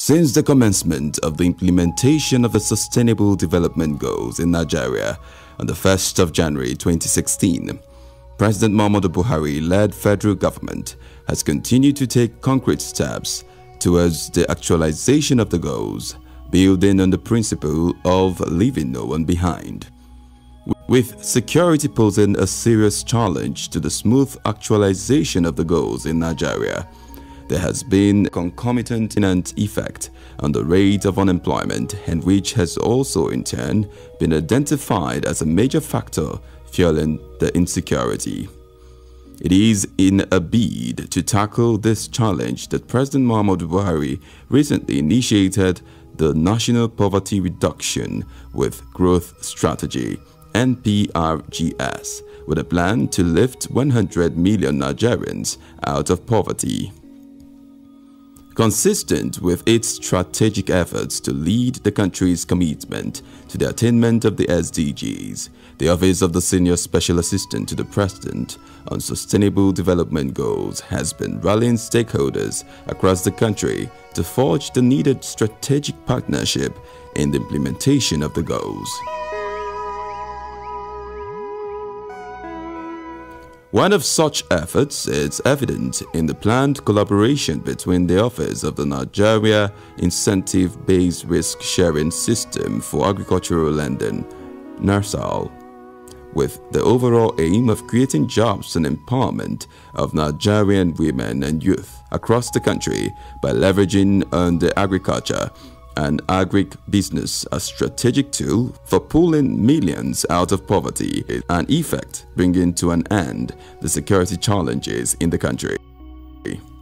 Since the commencement of the implementation of the Sustainable Development Goals in Nigeria on the 1st of January 2016, President Muhammadu Buhari-led federal government has continued to take concrete steps towards the actualization of the goals, building on the principle of leaving no one behind. With security posing a serious challenge to the smooth actualization of the goals in Nigeria, there has been a concomitant effect on the rate of unemployment, and which has also in turn been identified as a major factor fueling the insecurity. It is in a bid to tackle this challenge that President Muhammadu Buhari recently initiated the National Poverty Reduction with Growth Strategy (NPRGS), with a plan to lift 100 million Nigerians out of poverty. Consistent with its strategic efforts to lead the country's commitment to the attainment of the SDGs, the Office of the Senior Special Assistant to the President on Sustainable Development Goals has been rallying stakeholders across the country to forge the needed strategic partnership in the implementation of the goals. One of such efforts is evident in the planned collaboration between the Office of the Nigeria Incentive-Based Risk Sharing System for Agricultural Lending, NIRSAL, with the overall aim of creating jobs and empowerment of Nigerian women and youth across the country by leveraging on the agriculture and agribusiness as strategic tool for pulling millions out of poverty and in effect bringing to an end the security challenges in the country.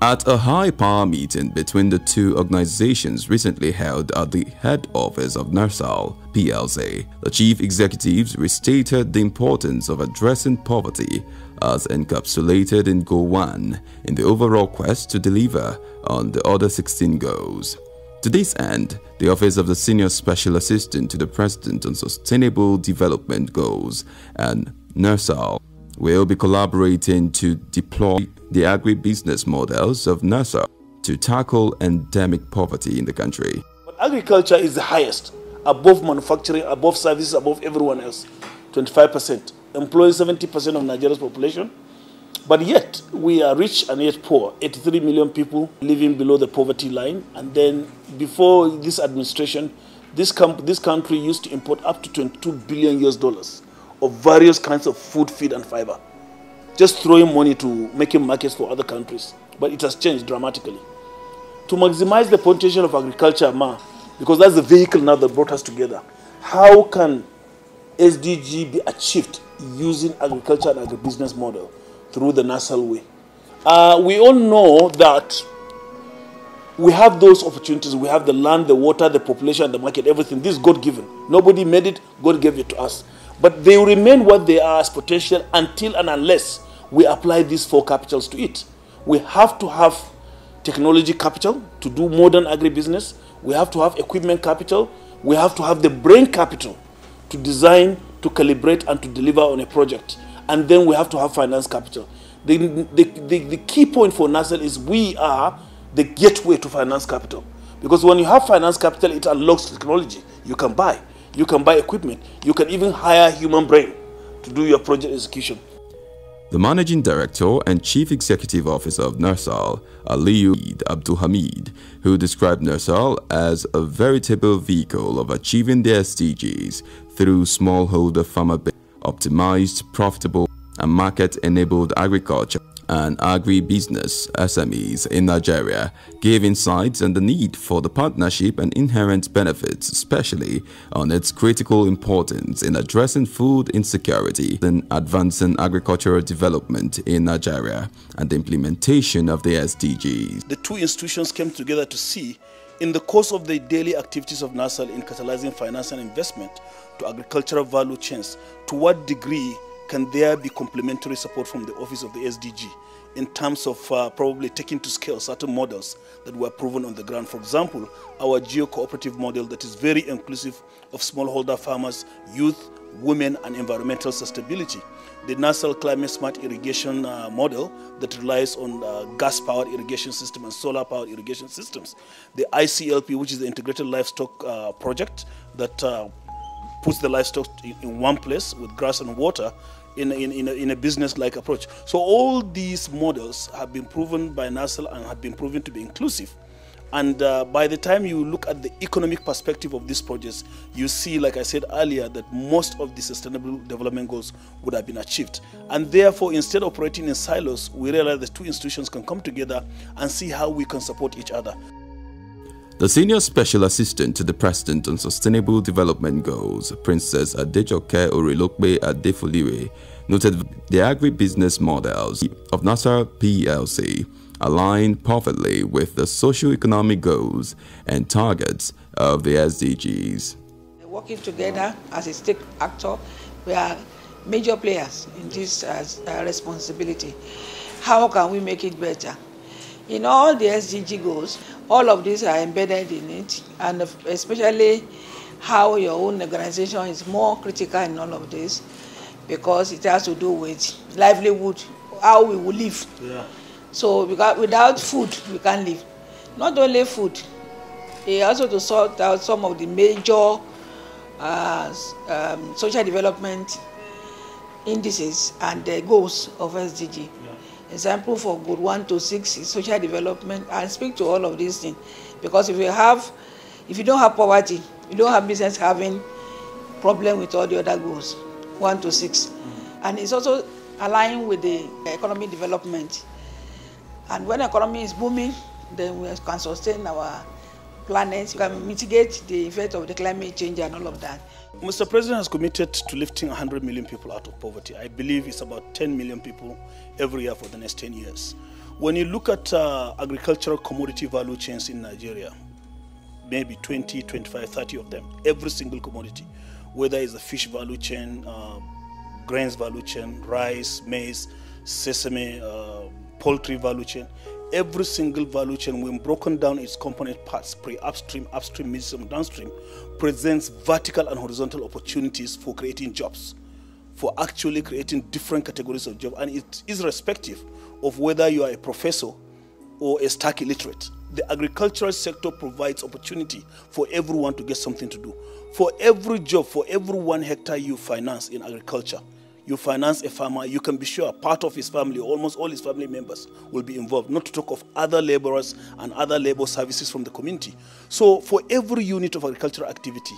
At a high-power meeting between the two organizations recently held at the head office of NIRSAL PLC, the chief executives restated the importance of addressing poverty as encapsulated in Goal 1 in the overall quest to deliver on the other 16 goals. To this end, the Office of the Senior Special Assistant to the President on Sustainable Development Goals and NIRSAL will be collaborating to deploy the agribusiness models of NIRSAL to tackle endemic poverty in the country. But agriculture is the highest, above manufacturing, above services, above everyone else. 25%. Employs 70% of Nigeria's population. But yet, we are rich and yet poor. 83 million people living below the poverty line. And then, before this administration, this country used to import up to $22 billion of various kinds of food, feed, and fiber. Just throwing money to making markets for other countries. But it has changed dramatically. To maximize the potential of agriculture, because that's the vehicle now that brought us together, how can SDG be achieved using agriculture and agribusiness model? Through the NASDRA way. We all know that we have those opportunities. We have the land, the water, the population, the market, everything. This is God-given. Nobody made it. God gave it to us. But they will remain what they are as potential until and unless we apply these four capitals to it. We have to have technology capital to do modern agribusiness. We have to have equipment capital. We have to have the brain capital to design, to calibrate, and to deliver on a project. And then we have to have finance capital. The key point for NASDRA is we are the gateway to finance capital. Because when you have finance capital, it unlocks technology. You can buy equipment. You can even hire human brain to do your project execution. The Managing Director and Chief Executive Officer of NIRSAL, Aliyu Abdulhamid, who described NIRSAL as a veritable vehicle of achieving the SDGs through smallholder farmer-based, optimized, profitable, and market-enabled agriculture and agribusiness SMEs in Nigeria, gave insights on the need for the partnership and inherent benefits, especially on its critical importance in addressing food insecurity and advancing agricultural development in Nigeria and the implementation of the SDGs. The two institutions came together to see, in the course of the daily activities of NASDRA in catalyzing finance and investment to agricultural value chains, to what degree can there be complementary support from the Office of the SDG in terms of probably taking to scale certain models that were proven on the ground? For example, our geo-cooperative model that is very inclusive of smallholder farmers, youth, women, and environmental sustainability. The NASDRA climate smart irrigation model that relies on gas-powered irrigation system and solar-powered irrigation systems. The ICLP, which is the integrated livestock project that puts the livestock in one place with grass and water in a business-like approach. So all these models have been proven by NIRSAL and have been proven to be inclusive. And by the time you look at the economic perspective of these projects, you see, like I said earlier, that most of the sustainable development goals would have been achieved. And therefore, instead of operating in silos, we realize the two institutions can come together and see how we can support each other. The Senior Special Assistant to the President on Sustainable Development Goals, Princess Adejoke Orilokpe Adefolire, noted the agribusiness models of NIRSAL PLC align perfectly with the socio-economic goals and targets of the SDGs. Working together as a state actor, we are major players in this responsibility. How can we make it better? In all the SDG goals, all of these are embedded in it, and especially how your own organization is more critical in all of this, because it has to do with livelihood, how we will live. Yeah. So without food, we can't live. Not only food, also to sort out some of the major social development indices and the goals of SDG. Yeah. Example for good 1 to 6 is social development, and speak to all of these things. Because if you don't have poverty, you don't have business having problem with all the other goals, 1 to 6. Mm-hmm. And it's also aligned with the economic development. And when the economy is booming, then we can sustain our planet, we can mitigate the effect of the climate change and all of that. Mr. President has committed to lifting 100 million people out of poverty. I believe it's about 10 million people every year for the next 10 years. When you look at agricultural commodity value chains in Nigeria, maybe 20, 25, 30 of them, every single commodity, whether it's the fish value chain, grains value chain, rice, maize, sesame, poultry value chain, every single value chain, when broken down its component parts, pre-upstream, upstream, midstream, downstream, presents vertical and horizontal opportunities for creating jobs, for actually creating different categories of jobs. And it is irrespective of whether you are a professor or a stark illiterate. The agricultural sector provides opportunity for everyone to get something to do. For every job, for every 1 hectare you finance in agriculture, you finance a farmer, you can be sure part of his family, almost all his family members will be involved, not to talk of other laborers and other labor services from the community. So for every unit of agricultural activity,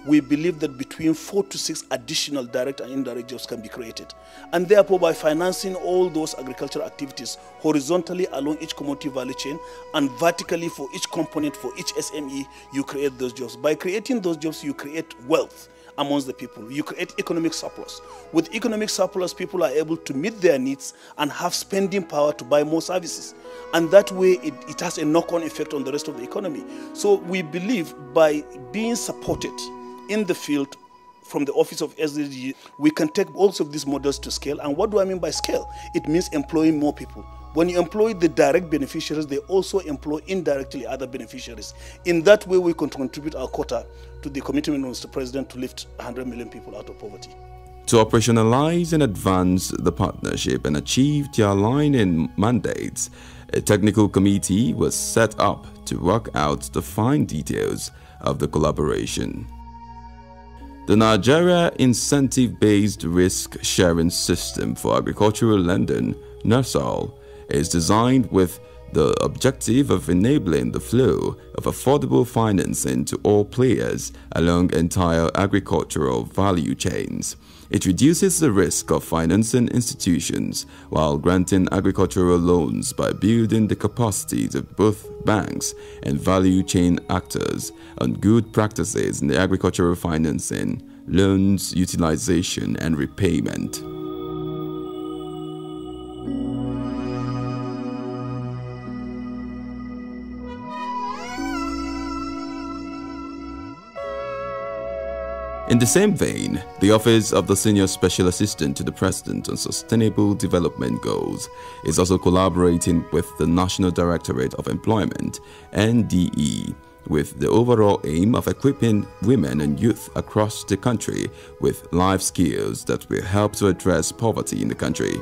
we believe that between 4 to 6 additional direct and indirect jobs can be created. And therefore, by financing all those agricultural activities horizontally along each commodity value chain and vertically for each component, for each SME, you create those jobs. By creating those jobs, you create wealth amongst the people. You create economic surplus. With economic surplus, people are able to meet their needs and have spending power to buy more services. And that way, it has a knock-on effect on the rest of the economy. So we believe by being supported in the field from the Office of SDG, we can take also these models to scale. And what do I mean by scale? It means employing more people. When you employ the direct beneficiaries, they also employ indirectly other beneficiaries. In that way, we can contribute our quota to the commitment of Mr. President to lift 100 million people out of poverty. To operationalize and advance the partnership and achieve their aligning mandates, a technical committee was set up to work out the fine details of the collaboration. The Nigeria Incentive-Based Risk Sharing System for Agricultural Lending, NIRSAL, is designed with the objective of enabling the flow of affordable financing to all players along entire agricultural value chains. It reduces the risk of financing institutions while granting agricultural loans by building the capacities of both banks and value chain actors on good practices in the agricultural financing, loans, utilization, and repayment. In the same vein, the Office of the Senior Special Assistant to the President on Sustainable Development Goals is also collaborating with the National Directorate of Employment, NDE, with the overall aim of equipping women and youth across the country with life skills that will help to address poverty in the country.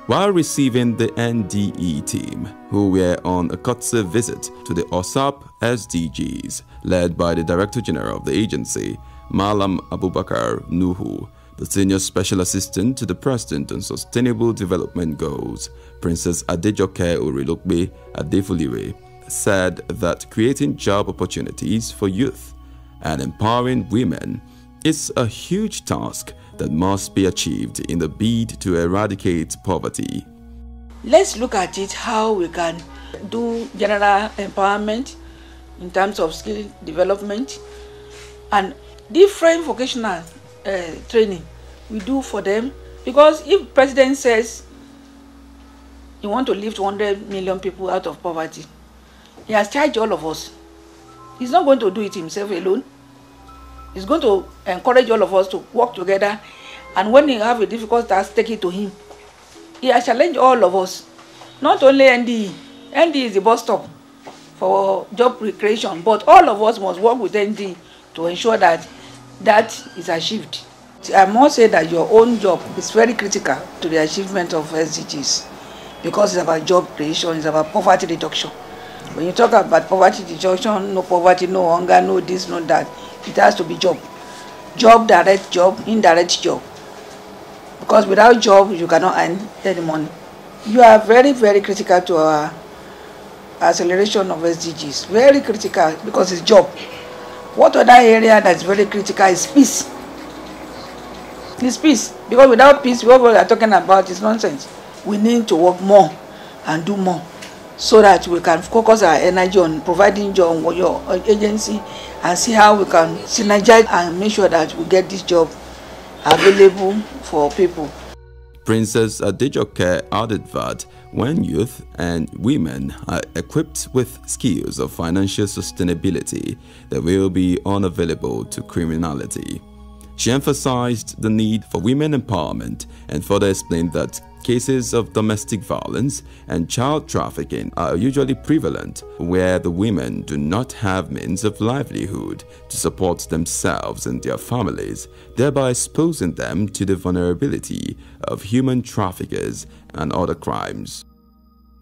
While receiving the NDE team, who were on a courtesy visit to the OSSAP SDGs, led by the Director General of the agency, Malam Abubakar Nuhu, the Senior Special Assistant to the President on Sustainable Development Goals, Princess Adejoke Orilokbe Adefuliwe, said that creating job opportunities for youth and empowering women is a huge task that must be achieved in the bid to eradicate poverty. Let's look at it how we can do general empowerment in terms of skill development and different vocational training we do for them, because if President says he wants to lift 100 million people out of poverty, he has charged all of us. He's not going to do it himself alone. He's going to encourage all of us to work together, and when you have a difficult task, take it to him. He has challenged all of us, not only NDE. NDE is the bus stop for job creation, but all of us must work with NDE to ensure that that is achieved. I must say that your own job is very critical to the achievement of SDGs, because it's about job creation, it's about poverty reduction. When you talk about poverty reduction, no poverty, no hunger, no this, no that, it has to be job. Job, direct job, indirect job. Because without job, you cannot earn any money. You are very, very critical to our acceleration of SDGs. Very critical, because it's job. What other area that's very critical is peace. It's peace. Because without peace, what we are talking about is nonsense. We need to work more and do more, so that we can focus our energy on providing job on your agency and see how we can synergize and make sure that we get this job available for people. Princess Adejoke added that when youth and women are equipped with skills of financial sustainability, they will be unavailable to criminality. She emphasized the need for women empowerment and further explained that cases of domestic violence and child trafficking are usually prevalent where the women do not have means of livelihood to support themselves and their families, thereby exposing them to the vulnerability of human traffickers and other crimes.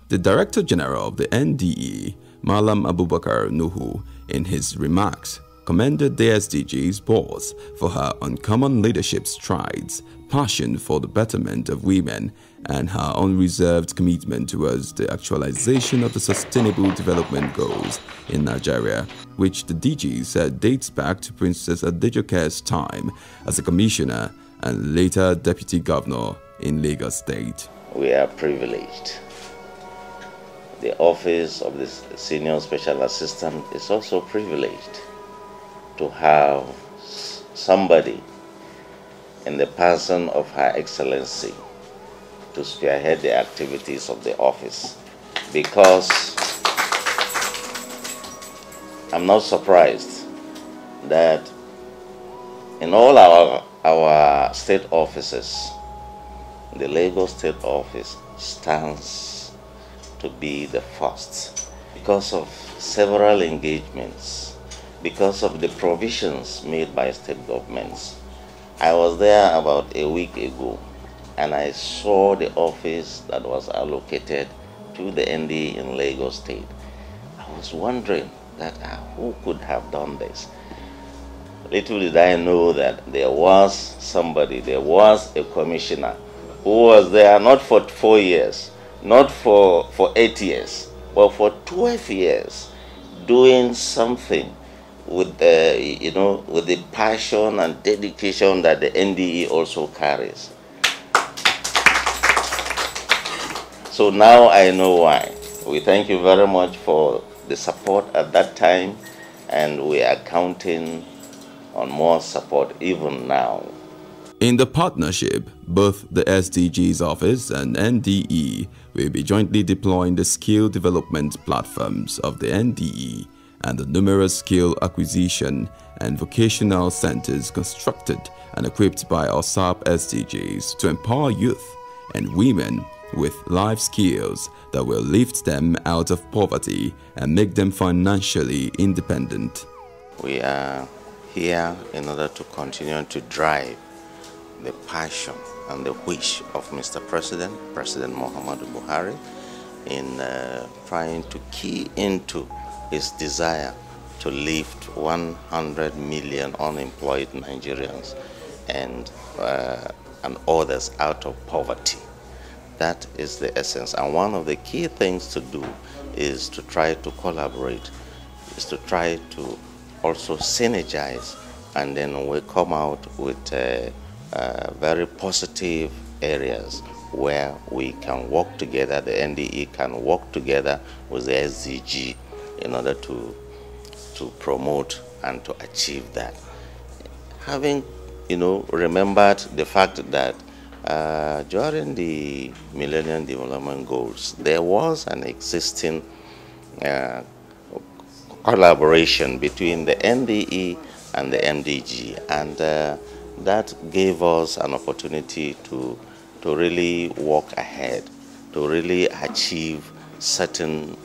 The Director General of the NDE, Malam Abubakar Nuhu, in his remarks, commended the SDGs boss for her uncommon leadership strides, passion for the betterment of women, and her unreserved commitment towards the actualization of the Sustainable Development Goals in Nigeria, which the DG said dates back to Princess Adejoke's time as a commissioner and later deputy governor in Lagos State. We are privileged. The office of the Senior Special Assistant is also privileged to have somebody in the person of Her Excellency to spearhead the activities of the office, because I'm not surprised that in all our state offices, the Lagos State Office stands to be the first because of several engagements, because of the provisions made by state governments. I was there about a week ago, and I saw the office that was allocated to the NDE in Lagos State. I was wondering that who could have done this? Little did I know that there was somebody, there was a commissioner who was there not for 4 years, not for 8 years, but for 12 years, doing something with the, with the passion and dedication that the NDE also carries. So now I know why. We thank you very much for the support at that time, and we are counting on more support even now. In the partnership, both the SDGs office and NDE will be jointly deploying the skill development platforms of the NDE and the numerous skill acquisition and vocational centers constructed and equipped by OSSAP SDGs to empower youth and women with life skills that will lift them out of poverty and make them financially independent. We are here in order to continue to drive the passion and the wish of Mr. President Muhammadu Buhari in trying to key into his desire to lift 100 million unemployed Nigerians and others out of poverty. That is the essence. And one of the key things to do is to try to collaborate, is to try to also synergize, and then we come out with very positive areas where we can work together, the NDE can work together with the SDG in order to promote and to achieve that. Having, remembered the fact that during the Millennium Development Goals, there was an existing collaboration between the NDE and the MDG, and that gave us an opportunity to really walk ahead, to really achieve certain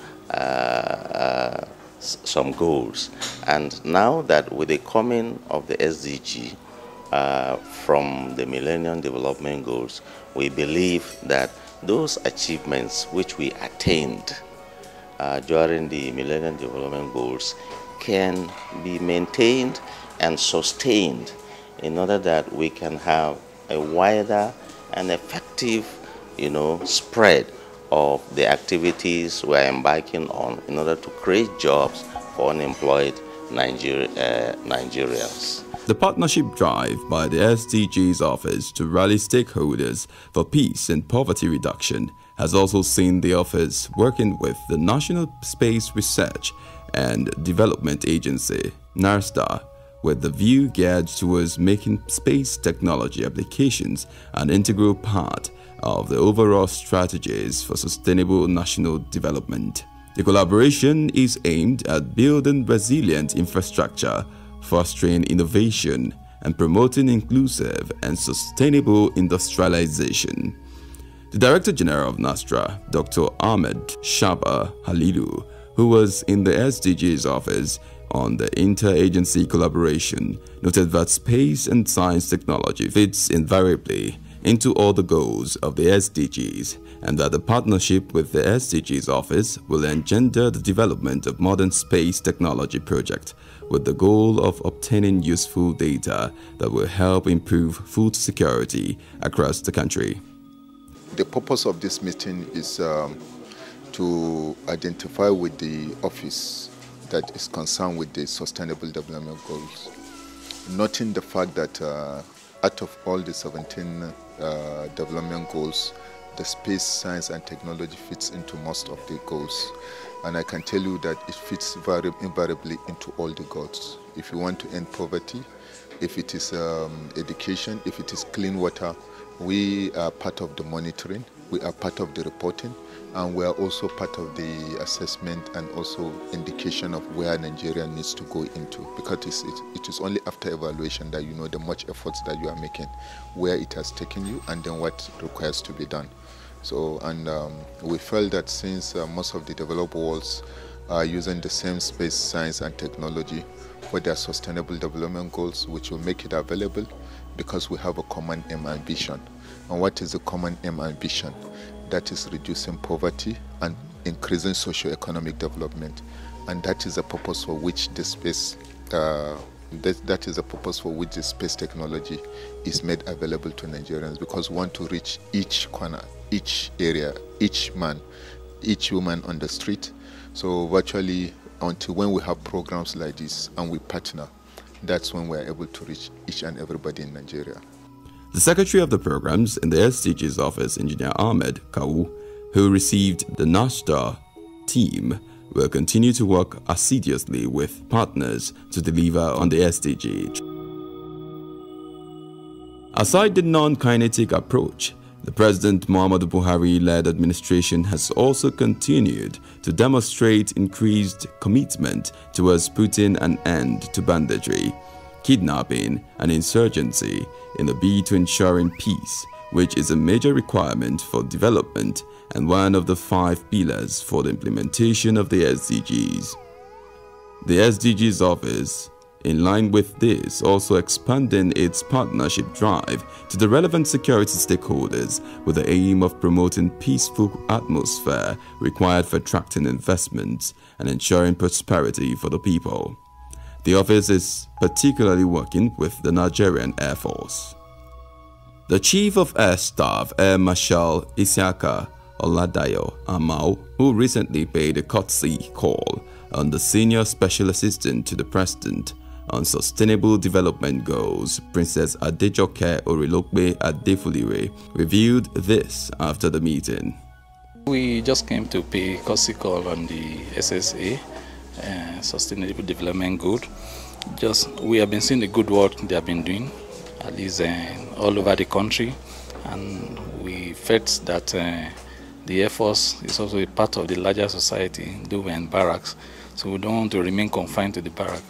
some goals. And now that with the coming of the SDG from the Millennium Development Goals, we believe that those achievements which we attained during the Millennium Development Goals can be maintained and sustained in order that we can have a wider and effective, spread of the activities we're embarking on in order to create jobs for unemployed Nigerians. The partnership drive by the SDGs office to rally stakeholders for peace and poverty reduction has also seen the office working with the National Space Research and Development Agency, NIRSAL, with the view geared towards making space technology applications an integral part of the overall strategies for sustainable national development. The collaboration is aimed at building resilient infrastructure, fostering innovation, and promoting inclusive and sustainable industrialization. The Director General of NASDRA, Dr. Ahmed Shaba Halilu, who was in the SDGs office on the interagency collaboration, noted that space and science technology fits invariably into all the goals of the SDGs, and that the partnership with the SDGs office will engender the development of modern space technology project with the goal of obtaining useful data that will help improve food security across the country. The purpose of this meeting is to identify with the office that is concerned with the Sustainable Development Goals, noting the fact that out of all the 17 development goals, the space, science and technology fits into most of the goals. And I can tell you that it fits invariably into all the goals. If you want to end poverty, if it is education, if it is clean water, we are part of the monitoring, we are part of the reporting, and we are also part of the assessment and also indication of where Nigeria needs to go into, because it is only after evaluation that you know the much efforts that you are making, where it has taken you, and then what requires to be done. So, and we felt that since most of the developed worlds are using the same space, science and technology for their sustainable development goals, which will make it available because we have a common aim and vision. And what is the common aim and vision? That is reducing poverty and increasing socio-economic development. And that is the purpose for which the space that is the purpose for which the space technology is made available to Nigerians, because we want to reach each corner, each area, each man, each woman on the street. So virtually until when we have programs like this and we partner, that's when we're able to reach each and everybody in Nigeria. The Secretary of the Programs in the SDGs office, Engineer Ahmed Kawu, who received the NASDRA team, will continue to work assiduously with partners to deliver on the SDG. Aside the non-kinetic approach, The President Muhammadu Buhari-led administration has also continued to demonstrate increased commitment towards putting an end to banditry, kidnapping, and insurgency in the bid to ensuring peace, which is a major requirement for development and one of the 5 pillars for the implementation of the SDGs. The SDGs office, in line with this, also expanding its partnership drive to the relevant security stakeholders with the aim of promoting peaceful atmosphere required for attracting investments and ensuring prosperity for the people. The office is particularly working with the Nigerian Air Force. The Chief of Air Staff, Air Marshal Isiaka Oladayo Amao, who recently paid a courtesy call on the Senior Special Assistant to the President on Sustainable Development Goals, Princess Adejoke Orilokpe Adefulire, revealed this after the meeting. We just came to pay courtesy call on the SSA, Sustainable Development Goal. We have been seeing the good work they have been doing, at least all over the country, and we felt that the Air Force is also a part of the larger society, though we're in barracks, so we don't want to remain confined to the barrack.